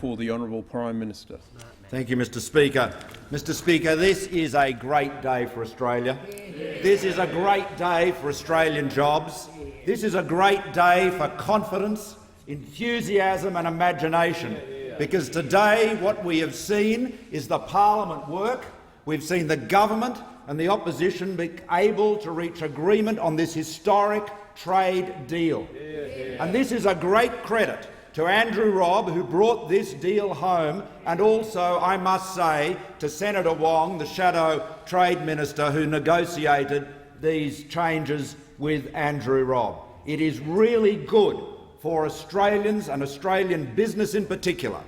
for the Honourable Prime Minister. Thank you, Mr Speaker. Mr Speaker, this is a great day for Australia. This is a great day for Australian jobs. This is a great day for confidence, enthusiasm and imagination, because today what we have seen is the parliament work. We've seen the government and the opposition be able to reach agreement on this historic trade deal. And this is a great credit to Andrew Robb, who brought this deal home, and also, I must say, to Senator Wong, the Shadow Trade Minister, who negotiated these changes with Andrew Robb. It is really good for Australians and Australian business in particular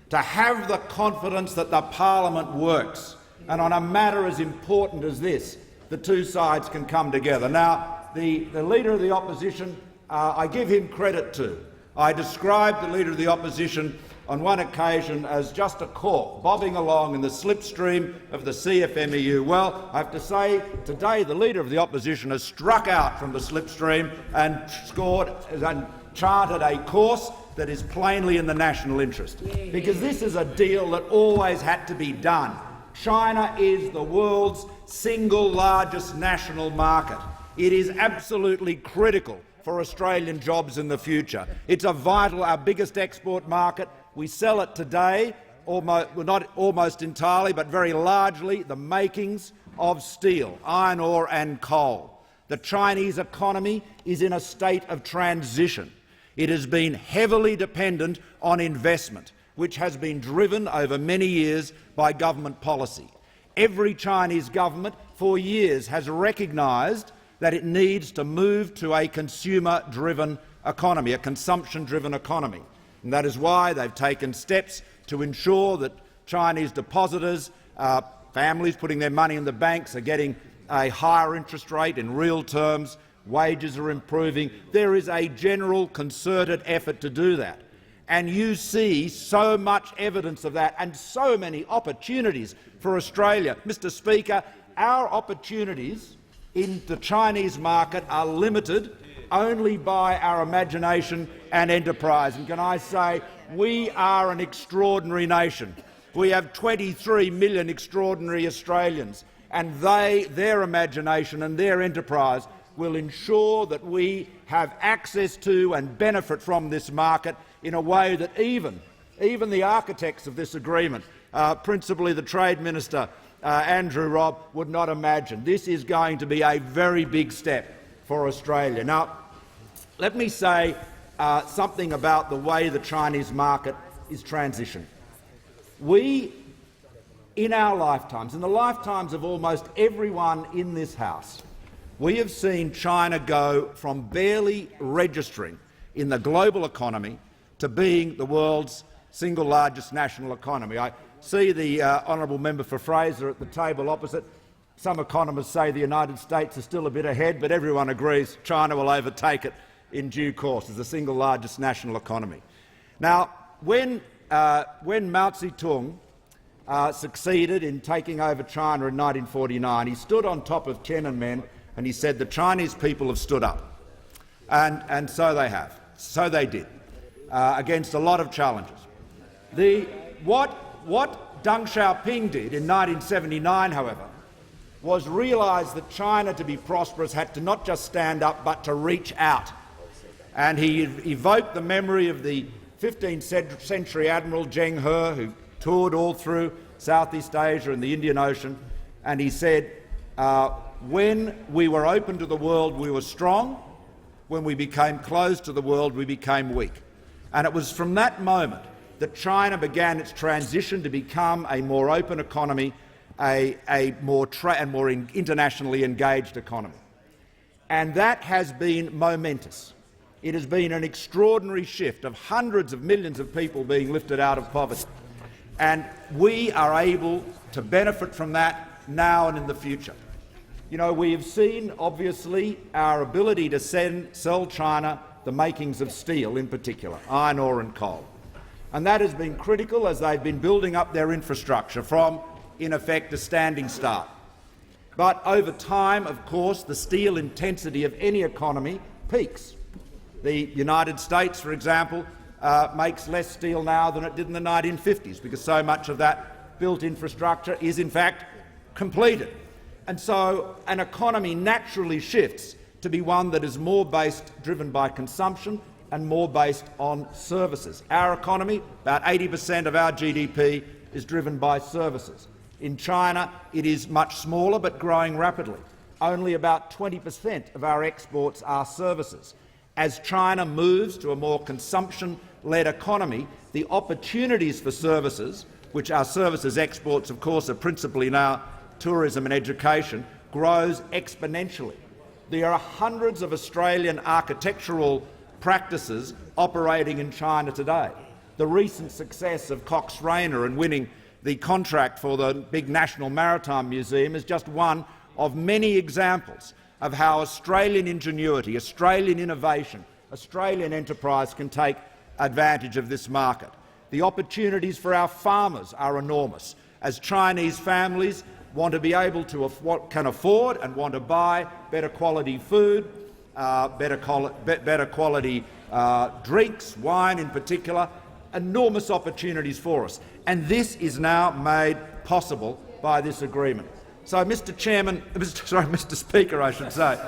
to have the confidence that the parliament works, and on a matter as important as this, the two sides can come together. Now, the Leader of the Opposition, I give him credit too. I described the Leader of the Opposition on one occasion as just a cork bobbing along in the slipstream of the CFMEU. Well, I have to say today the Leader of the Opposition has struck out from the slipstream and scored and charted a course that is plainly in the national interest, because this is a deal that always had to be done. China is the world's single largest national market. It is absolutely critical for Australian jobs in the future. It's our biggest export market. We sell it today, not almost entirely, but very largely, the makings of steel, iron ore and coal. The Chinese economy is in a state of transition. It has been heavily dependent on investment, which has been driven over many years by government policy. Every Chinese government for years has recognised that it needs to move to a consumer-driven economy, a consumption-driven economy. And that is why they've taken steps to ensure that Chinese depositors, families putting their money in the banks, are getting a higher interest rate in real terms, wages are improving. There is a general concerted effort to do that. And you see so much evidence of that and so many opportunities for Australia. Mr Speaker, our opportunities in the Chinese market are limited only by our imagination and enterprise. And can I say, we are an extraordinary nation. We have 23 million extraordinary Australians, and their imagination and their enterprise will ensure that we have access to and benefit from this market in a way that even the architects of this agreement, principally the Trade Minister, Andrew Robb, would not imagine. This is going to be a very big step for Australia. Now, let me say something about the way the Chinese market is transitioning. We, in our lifetimes, in the lifetimes of almost everyone in this House, we have seen China go from barely registering in the global economy to being the world's single largest national economy. I see the honourable member for Fraser at the table opposite. Some economists say the United States is still a bit ahead, but everyone agrees China will overtake it in due course as the single largest national economy. Now, when Mao Zedong succeeded in taking over China in 1949, he stood on top of Tiananmen and he said the Chinese people have stood up. And so they have. So they did, against a lot of challenges. What Deng Xiaoping did in 1979, however, was realise that China, to be prosperous, had to not just stand up but to reach out. And he evoked the memory of the 15th century Admiral Zheng He, who toured all through Southeast Asia and the Indian Ocean, and he said, when we were open to the world, we were strong. When we became closed to the world, we became weak. And it was from that moment that China began its transition to become a more open economy, a more internationally engaged economy. And that has been momentous. It has been an extraordinary shift of hundreds of millions of people being lifted out of poverty. And we are able to benefit from that now and in the future. You know, we have seen, obviously, our ability to sell China the makings of steel, in particular, iron ore and coal. And that has been critical as they've been building up their infrastructure from, in effect, a standing start. But over time, of course, the steel intensity of any economy peaks. The United States, for example, makes less steel now than it did in the 1950s, because so much of that built infrastructure is in fact completed. And so an economy naturally shifts to be one that is more driven by consumption and more based on services. Our economy, about 80% of our GDP, is driven by services. In China, it is much smaller but growing rapidly. Only about 20% of our exports are services. As China moves to a more consumption-led economy, the opportunities for services, which our services exports, of course, are principally now tourism and education, grows exponentially. There are hundreds of Australian architectural practices operating in China today. The recent success of Cox Rayner in winning the contract for the big National Maritime Museum is just one of many examples of how Australian ingenuity, Australian innovation, Australian enterprise can take advantage of this market. The opportunities for our farmers are enormous, as Chinese families want to be able to can afford and want to buy better quality food, better quality drinks, wine in particular. Enormous opportunities for us, and this is now made possible by this agreement. So, Mr. Speaker, I should say,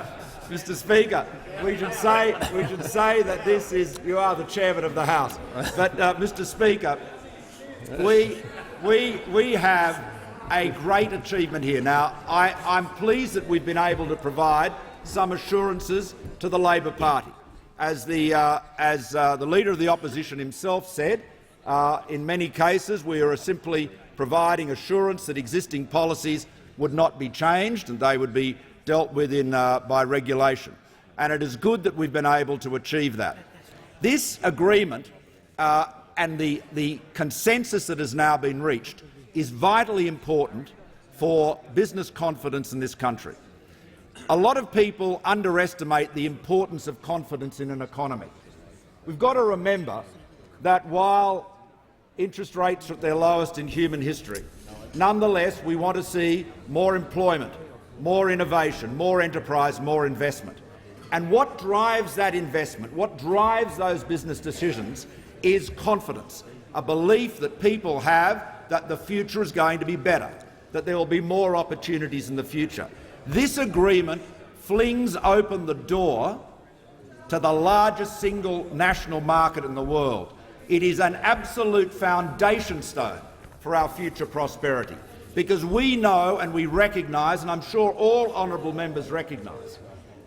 Mr. Speaker, we should say that this is you are the chairman of the House. But, Mr. Speaker, we have a great achievement here. Now, I'm pleased that we've been able to provide some assurances to the Labor Party. As the Leader of the Opposition himself said, in many cases we are simply providing assurance that existing policies would not be changed and they would be dealt with by regulation. And it is good that we've been able to achieve that. This agreement and the consensus that has now been reached is vitally important for business confidence in this country. A lot of people underestimate the importance of confidence in an economy. We've got to remember that while interest rates are at their lowest in human history, nonetheless we want to see more employment, more innovation, more enterprise, more investment. And what drives that investment, what drives those business decisions, is confidence, a belief that people have that the future is going to be better, that there will be more opportunities in the future. This agreement flings open the door to the largest single national market in the world. It is an absolute foundation stone for our future prosperity, because we know and we recognise, and I'm sure all honourable members recognise,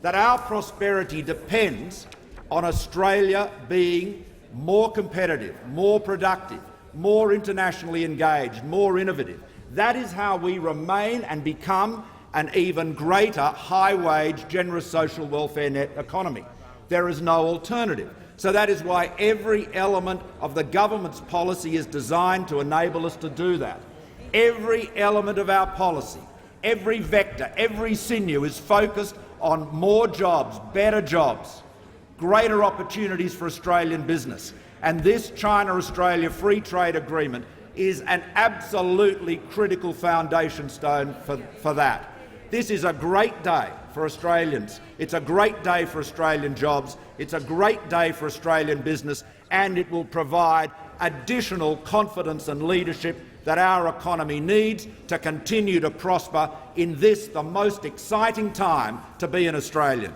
that our prosperity depends on Australia being more competitive, more productive, more internationally engaged, more innovative. That is how we remain and become an even greater high-wage, generous social welfare net economy. There is no alternative. So that is why every element of the government's policy is designed to enable us to do that. Every element of our policy, every vector, every sinew is focused on more jobs, better jobs, greater opportunities for Australian business. And this China-Australia Free Trade Agreement is an absolutely critical foundation stone for that. This is a great day for Australians. It's a great day for Australian jobs. It's a great day for Australian business, and it will provide additional confidence and leadership that our economy needs to continue to prosper in this, the most exciting time to be an Australian.